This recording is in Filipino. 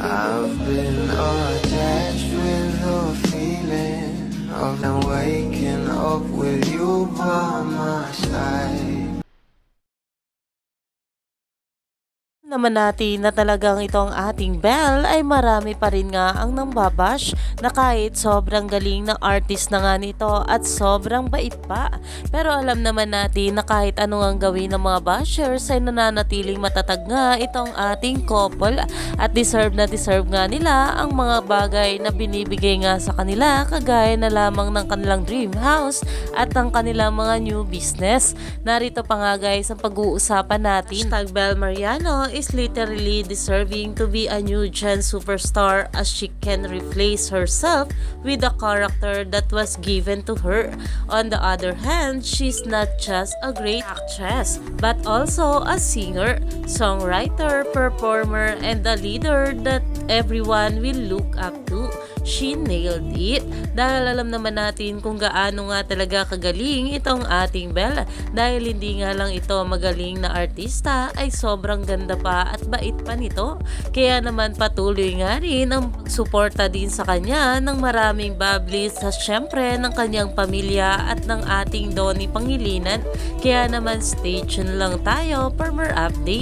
I've been attached with the feeling of now waking up with you by my side. Naman natin na talagang itong ating Belle ay marami pa rin nga ang nambabash na kahit sobrang galing ng artist na nga nito at sobrang bait pa. Pero alam naman natin na kahit ano ang gawin ng mga bashers ay nananatiling matatag nga itong ating couple at deserve na deserve nga nila ang mga bagay na binibigay nga sa kanila kagaya na lamang ng kanilang dream house at ng kanilang mga new business. Narito pa nga guys ang pag-uusapan natin. #Belle Mariano is literally deserving to be a new gen superstar as she can replace herself with a character that was given to her. On the other hand, she's not just a great actress but also a singer, songwriter, performer, and a leader that everyone will look up to. She nailed it. Dahil alam naman natin kung gaano nga talaga kagaling itong ating Belle. Dahil hindi nga lang ito magaling na artista ay sobrang ganda pa at bait pa nito. Kaya naman patuloy nga rin ang suporta din sa kanya ng maraming bablis sa syempre ng kanyang pamilya at ng ating Donnie Pangilinan. Kaya naman stay tuned lang tayo for more update.